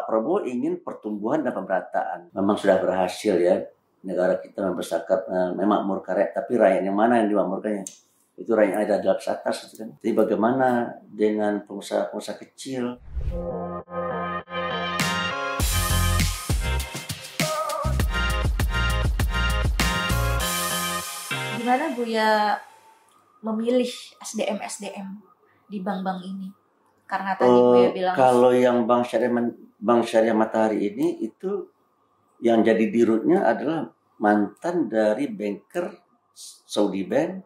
Pak Prabowo ingin pertumbuhan dan pemerataan. Memang sudah berhasil ya negara kita membesarkan, memakmurkan rakyat, tapi rakyat yang mana yang dimakmurkannya? Itu rakyat yang ada di atas gitu kan. Jadi bagaimana dengan pengusaha-pengusaha kecil? Gimana Buya memilih SDM di bank-bank ini? Karena tadi Buya bilang kalau yang Bank Syariah Matahari ini itu yang jadi dirutnya adalah mantan dari banker Saudi Bank,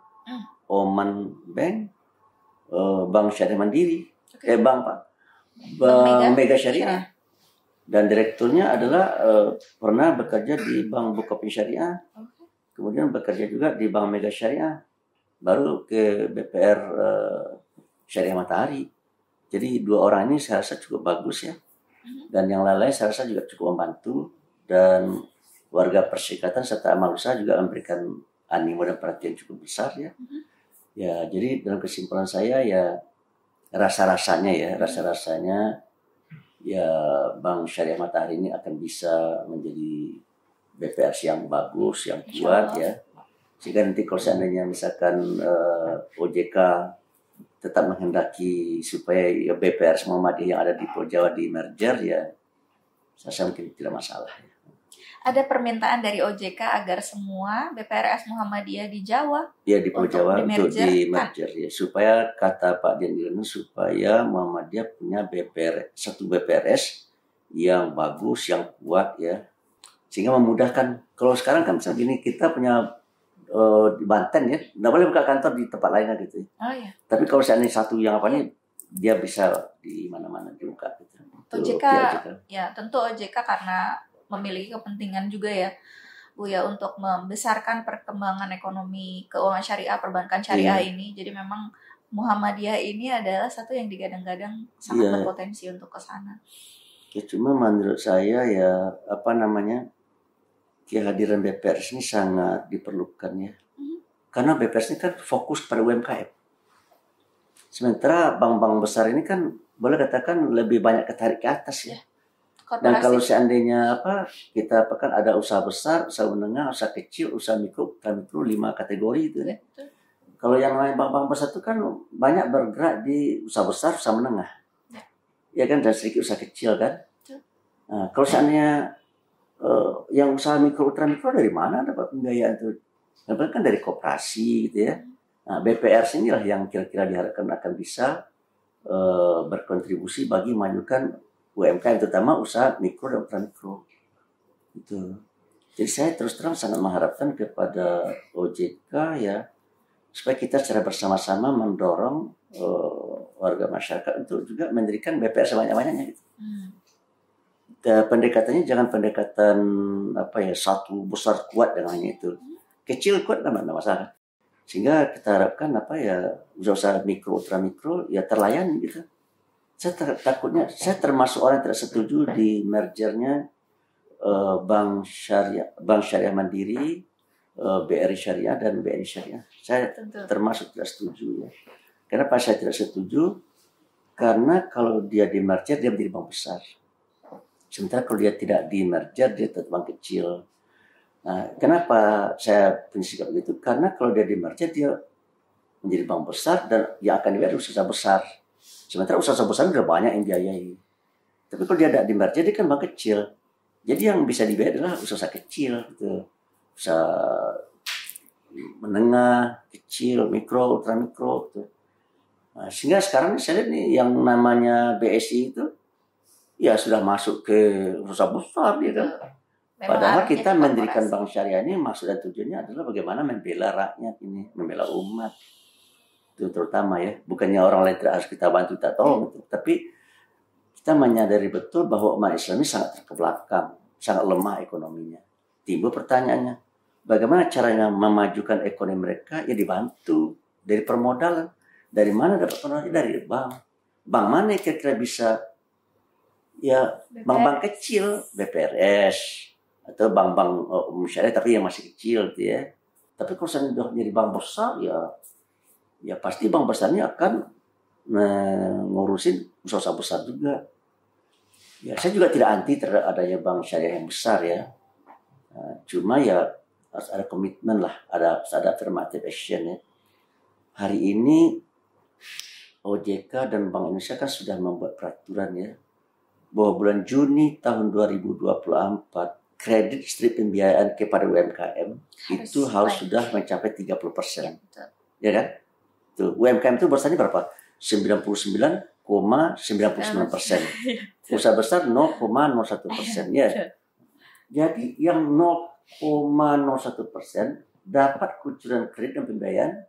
Oman Bank, Bank Syariah Mandiri, Bank Mega Syariah. Dan direkturnya adalah pernah bekerja di Bank Bukopin Syariah, kemudian bekerja juga di Bank Mega Syariah, baru ke BPR Syariah Matahari. Jadi dua orang ini saya rasa cukup bagus ya, dan yang lain-lain saya rasa juga cukup membantu, dan warga Perserikatan serta amal usaha juga memberikan animo dan perhatian cukup besar ya. Ya, jadi dalam kesimpulan saya ya rasa-rasanya ya Bank Syariah Matahari ini akan bisa menjadi BPRS yang bagus, yang kuat ya. Sehingga nanti kalau seandainya misalkan OJK tetap menghendaki supaya ya BPRS Muhammadiyah yang ada di Pulau Jawa di merger ya, saya rasa mungkin tidak masalah ya. Ada permintaan dari OJK agar semua BPRS Muhammadiyah di Jawa di Pulau Jawa untuk di merger ya, supaya kata Pak Dian supaya Muhammadiyah punya satu BPRS yang bagus, yang kuat ya, sehingga memudahkan. Kalau sekarang kan misalnya gini, kita punya di Banten ya, nggak boleh buka kantor di tempat lainnya gitu. Oh iya. Tapi kalau seandainya satu yang apa nih, dia bisa di mana-mana dibuka gitu. OJK ya, tentu OJK karena memiliki kepentingan juga ya Buya untuk membesarkan perkembangan ekonomi keuangan syariah, perbankan syariah ini. Jadi memang Muhammadiyah ini adalah satu yang digadang-gadang sangat berpotensi untuk ke sana. Ya, cuma menurut saya ya kehadiran BPRS ini sangat diperlukan ya. Karena BPRS ini kan fokus pada UMKM. Sementara bank-bank besar ini kan boleh katakan lebih banyak ketarik ke atas ya. Dan kalau seandainya kita kan ada usaha besar, usaha menengah, usaha kecil, usaha mikro, ultramikro, 5 kategori itu ya. Kalau yang lain bank-bank besar itu kan banyak bergerak di usaha besar, usaha menengah. Ya kan, dan sedikit usaha kecil kan. Nah, kalau seandainya yang usaha mikro, ultramikro dari mana dapat pembiayaan itu? Yang kan dari koperasi gitu ya. Nah, BPRS inilah yang kira-kira diharapkan akan bisa berkontribusi bagi memajukan UMKM, terutama usaha mikro dan ultramikro. Gitu. Jadi saya terus terang sangat mengharapkan kepada OJK ya, supaya kita secara bersama-sama mendorong warga masyarakat untuk juga mendirikan BPR sebanyak-banyaknya gitu. Pendekatannya jangan pendekatan satu besar kuat dan hanya itu. Kecil kuat kan tidak masalah. Sehingga kita harapkan usaha mikro ultramikro ya terlayani gitu. Saya termasuk orang yang tidak setuju di mergernya Bank Syariah Mandiri, BRI Syariah dan BNI Syariah. Saya termasuk tidak setuju ya. Kenapa saya tidak setuju? Karena kalau dia di merger dia menjadi bank besar. Sementara kalau dia tidak di merger dia tetap bank kecil. Nah, kenapa saya punya sikap begitu? Karena kalau dia di merger dia menjadi bank besar dan yang akan dibayar usaha besar. Sementara usaha besar sudah banyak yang biayai. Tapi kalau dia tidak di merger dia kan bank kecil. Jadi yang bisa dibayar adalah usaha kecil gitu. Usaha menengah, kecil, mikro, ultramikro gitu. Nah, sehingga sekarang saya lihat nih yang namanya BSI itu ya sudah masuk ke usaha besar gitu. Padahal kita mendirikan bank syariah ini maksud dan tujuannya adalah bagaimana membela rakyat ini, membela umat. Itu terutama ya, bukannya orang lain tidak harus kita bantu, kita tolong gitu. Tapi kita menyadari betul bahwa umat Islam ini sangat terbelakang, sangat lemah ekonominya. Timbul pertanyaannya, bagaimana caranya memajukan ekonomi mereka? Ya dibantu dari permodalan. Dari mana dapat permodalan? Dari bank. Bank mana yang kira-kira bisa? Ya bank-bank kecil, BPRS atau bank-bank syariah tapi yang masih kecil gitu ya. Tapi kalau saya sudah menjadi bank besar ya pasti bank besarnya akan ngurusin usaha besar juga. Ya, saya juga tidak anti terhadap adanya bank syariah yang besar ya. Cuma ya harus ada komitmen lah, harus ada affirmative action ya. Hari ini OJK dan Bank Indonesia kan sudah membuat peraturan ya, bahwa bulan Juni tahun 2024 kredit strip pembiayaan kepada UMKM itu harus sudah mencapai 30%. Ya kan? Tuh, UMKM itu bersanya berapa? 99,99%. Usaha besar 0,01% ya. Jadi yang 0,01% dapat kucuran kredit dan pembiayaan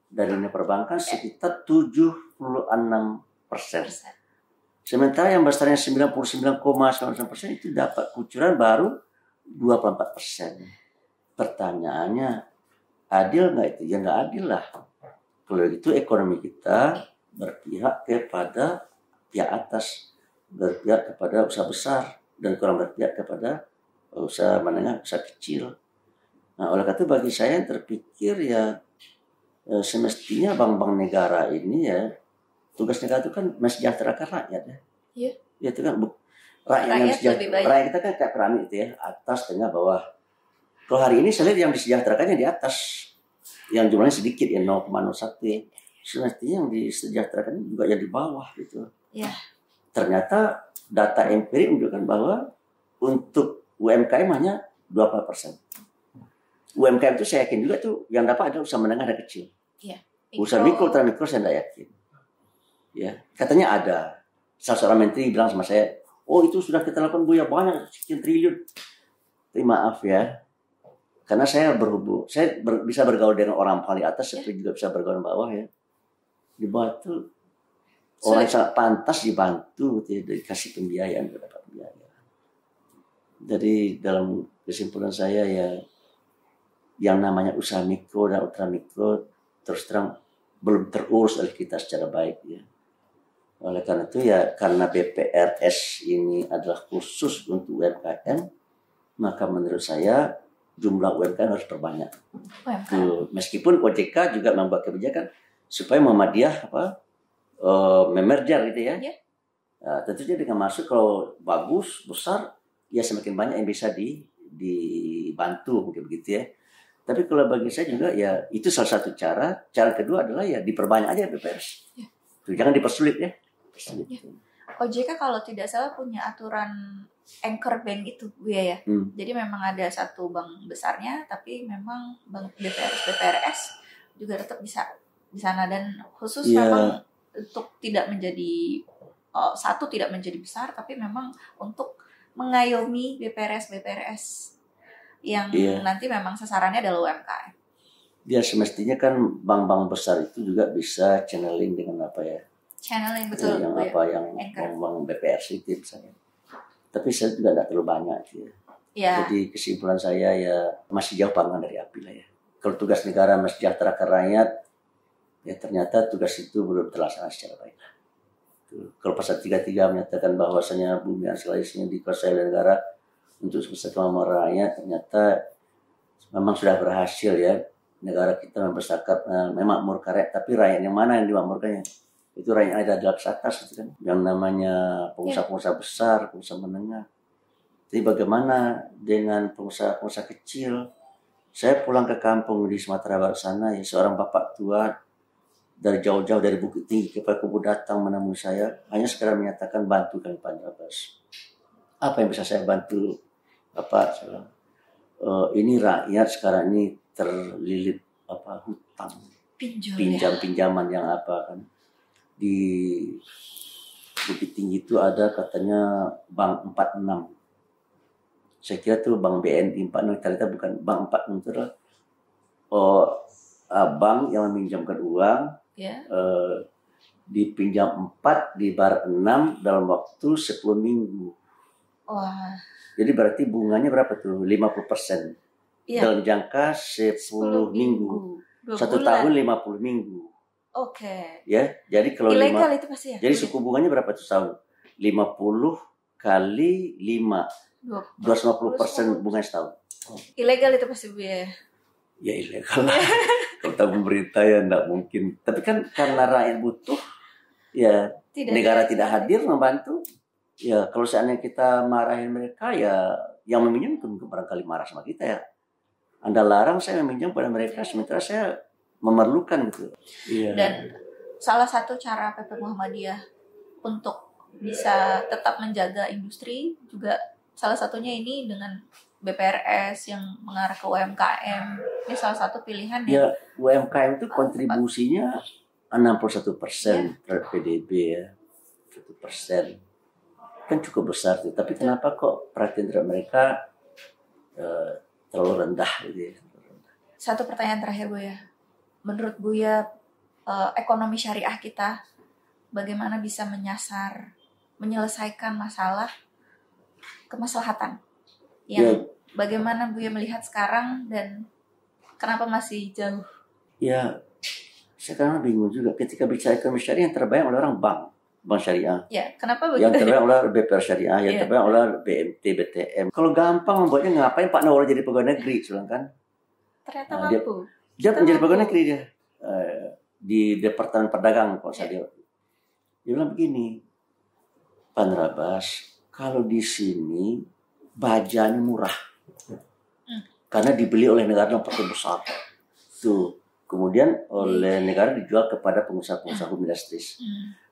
dari dunia perbankan sekitar 76%. Sementara yang besarnya 99,99% itu dapat kucuran baru 24%. Pertanyaannya, adil nggak itu? Ya nggak adil lah. Kalau itu ekonomi kita berpihak kepada pihak atas, berpihak kepada usaha besar, dan kurang berpihak kepada usaha menengah, usaha kecil. Nah, oleh karena itu bagi saya yang terpikir ya semestinya bank-bank negara ini ya, tugas negara itu kan mensejahterakan rakyat ya. Iya. Ya itu kan rakyat yang sejahtera. Rakyat kita kan kayak piramid itu ya, atas, tengah, bawah. Kalau hari ini saya lihat yang disejahterakannya di atas, yang jumlahnya sedikit ya 0,01 ya. Semestinya yang disejahterakan juga yang di bawah gitu. Ya. Ternyata data empirik menunjukkan bahwa untuk UMKM hanya 20%. UMKM itu saya yakin juga tuh yang dapat adalah usaha menengah dan kecil. Ya. Usaha mikro, ultramikro saya tidak yakin. Ya, katanya ada. Salah seorang menteri bilang sama saya, oh itu sudah kita lakukan Buya banyak sekian triliun. Tapi maaf ya, karena saya bisa bergaul dengan orang paling atas, tapi juga bisa bergaul dengan bawah ya. Di bawah itu orang yang sangat pantas dibantu, dikasih pembiayaan, dapat pembiayaan. Jadi dalam kesimpulan saya ya, yang namanya usaha mikro dan ultramikro terus terang belum terurus oleh kita secara baik ya. Oleh karena itu ya, karena BPRS ini adalah khusus untuk UMKM, maka menurut saya jumlah UMKM harus perbanyak. Meskipun OJK juga membuat kebijakan supaya Muhammadiyah memerger gitu ya. Nah, tentunya dengan masuk kalau bagus, besar, ya semakin banyak yang bisa dibantu mungkin begitu ya. Tapi kalau bagi saya juga ya itu salah satu cara. Cara kedua adalah ya diperbanyak aja BPRS. Jangan dipersulit ya. OJK kalau tidak salah punya aturan anchor bank itu Bu ya. Jadi memang ada satu bank besarnya, tapi memang bank BPRS juga tetap bisa di sana, dan khusus memang untuk tidak menjadi satu tidak menjadi besar, tapi memang untuk mengayomi BPRS yang nanti memang sasarannya adalah UMKM. Ya semestinya kan bank-bank besar itu juga bisa channeling dengan apa ya? Channeling betul. Yang apa yang bank BPRS itu misalnya. Tapi saya juga tidak terlalu banyak ya. Jadi kesimpulan saya ya masih jauh panggang dari api lah ya. Kalau tugas negara mensejahterakan rakyat, ya ternyata tugas itu belum terlaksana secara baik. Kalau pasal 33 menyatakan bahwasanya bumi dan segala isinya dikuasai oleh negara untuk sebesar kemampuan rakyat, ternyata memang sudah berhasil ya negara kita membesarkan memakmurkan rakyat. Tapi rakyat yang mana yang dimakmurkannya? Itu rakyat yang ada di atas itu kan, yang namanya pengusaha-pengusaha besar, pengusaha menengah. Jadi bagaimana dengan pengusaha-pengusaha kecil? Saya pulang ke kampung di Sumatera Barat sana, ya seorang bapak tua dari jauh-jauh dari Bukit Tinggi ke Payakumbuh datang menemui saya, hanya sekedar menyatakan bantu kami Pak Abbas. Apa yang bisa saya bantu Bapak? Ini rakyat sekarang ini terlilit hutang, pinjaman yang apa kan. Di Bukit Tinggi itu ada katanya Bank 46. Saya kira tuh Bank BNI 46, ternyata bukan Bank 46 itu adalah bank yang meminjamkan uang dipinjam 4 dibayar 6 dalam waktu 10 minggu. Wah. Jadi berarti bunganya berapa tuh? 50%. Dalam jangka 10 minggu. 1 tahun 50 minggu. Oke. Ya, jadi kalau ilegal itu pasti ya. Jadi suku bunganya berapa tuh tahun? 50 kali 5. 250% bunga setahun. Ilegal itu pasti Bu ya. Ya ilegal lah. Kalau tahu pemerintah ya enggak mungkin. Tapi kan karena rakyat butuh, ya negara tidak hadir membantu. Ya kalau seandainya kita marahin mereka, ya yang meminjam barangkali marah sama kita ya. Anda larang saya meminjam pada mereka, sementara saya memerlukan gitu. Iya. Dan salah satu cara PP Muhammadiyah untuk bisa tetap menjaga industri juga salah satunya ini dengan BPRS yang mengarah ke UMKM. Ini salah satu pilihan ya. UMKM itu kontribusinya 61% terhadap PDB ya. 1% kan cukup besar sih. Tapi kenapa kok perhatian terhadap mereka terlalu rendah gitu ya. Satu pertanyaan terakhir Buya. Menurut Buya ekonomi syariah kita bagaimana bisa menyelesaikan masalah kemaslahatan yang bagaimana Buya melihat sekarang dan kenapa masih jauh? Ya, sekarang bingung juga ketika bicara ekonomi syariah yang terbayang oleh orang bank syariah. Ya, kenapa begitu? Yang terbayang oleh BPR syariah, yang terbayang oleh BMT, BTM. Kalau gampang membuatnya ngapain Pak Nawar jadi pegawai negeri, kan? Ternyata mampu. Dia menjadi pegawai negeri dia di Departemen Perdagangan kalau saya lihat. Dia bilang begini, Pak Narabas, kalau di sini bajanya murah, karena dibeli oleh negara yang pakai besar. Tuh, kemudian oleh negara dijual kepada pengusaha-pengusaha industri.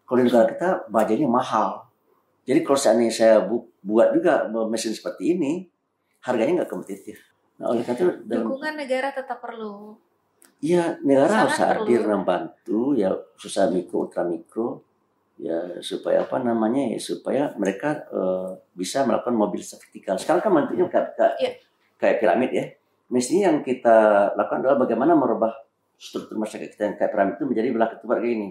Kalau di negara kita bajanya mahal. Jadi kalau seandainya saya buat juga mesin seperti ini, harganya nggak kompetitif. Nah, oleh karena itu dukungan negara tetap perlu. Iya, negara harus hadir membantu ya usaha mikro, ultra mikro ya supaya supaya mereka bisa melakukan mobil vertikal. Sekarang kan bentuknya kayak piramid ya. Mestinya yang kita lakukan adalah bagaimana merubah struktur masyarakat kita yang kayak piramid itu menjadi belah ketupat kayak ini.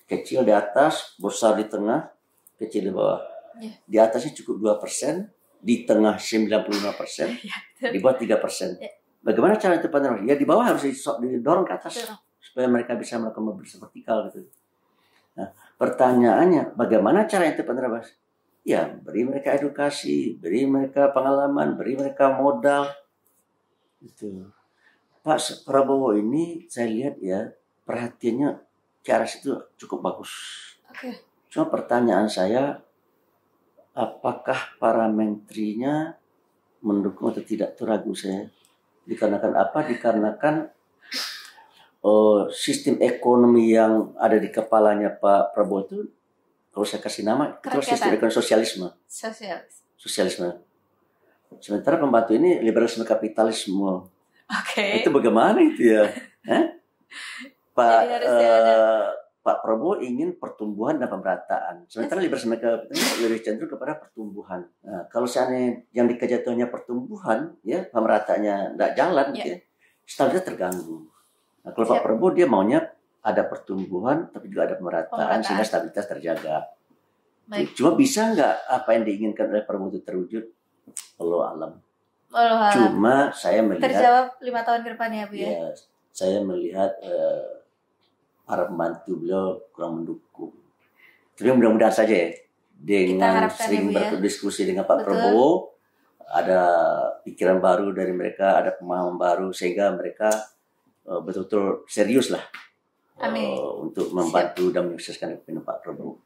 Kecil di atas, besar di tengah, kecil di bawah. Di atasnya cukup 2%, di tengah 95%, di bawah 3%. Bagaimana cara itu Pak Narabas? Ya di bawah harus didorong ke atas supaya mereka bisa melakukan mobil vertikal gitu. Nah, pertanyaannya bagaimana cara itu Pak Narabas? Ya beri mereka edukasi, beri mereka pengalaman, beri mereka modal. Gitu. Pak Prabowo ini saya lihat ya perhatiannya ke arah situ cukup bagus. Cuma pertanyaan saya, apakah para menterinya mendukung atau tidak? Itu ragu saya. Dikarenakan apa? Dikarenakan sistem ekonomi yang ada di kepalanya Pak Prabowo itu, kalau saya kasih nama, itu sistem ekonomi sosialisme. Sementara pembantu ini liberalisme kapitalisme. Itu bagaimana itu ya? Pak Prabowo ingin pertumbuhan dan pemerataan. Sementara liberalisme kapitalisme lebih cenderung kepada pertumbuhan. Nah, kalau seandainya yang dikejatuhannya pertumbuhan, ya pemerataannya tidak jalan, ya, stabilitas terganggu. Nah, kalau Pak Prabowo dia maunya ada pertumbuhan, tapi juga ada pemerataan. Sehingga stabilitas terjaga. Cuma bisa nggak apa yang diinginkan oleh Prabowo itu terwujud? Allah alam. Cuma saya melihat terjawab 5 tahun ke depan ya Bu ya. Ya, saya melihat para pembantu beliau kurang mendukung. Tapi mudah-mudahan saja ya dengan sering berdiskusi dengan Pak Prabowo ada pikiran baru dari mereka, ada pemahaman baru sehingga mereka betul-betul serius lah untuk membantu dan menyukseskan kepemimpinan Pak Prabowo.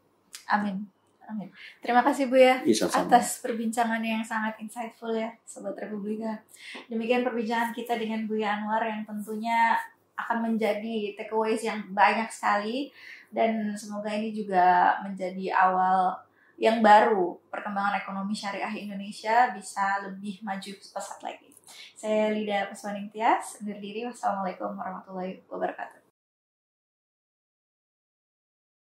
Amin. Amin. Terima kasih Bu ya, sama-sama. Atas perbincangan yang sangat insightful ya Sobat Republika. Demikian perbincangan kita dengan Buya Anwar yang tentunya akan menjadi takeaways yang banyak sekali dan semoga ini juga menjadi awal yang baru perkembangan ekonomi syariah Indonesia bisa lebih maju pesat lagi. Saya Lida Puspaning Tias undur diri. Wassalamualaikum warahmatullahi wabarakatuh.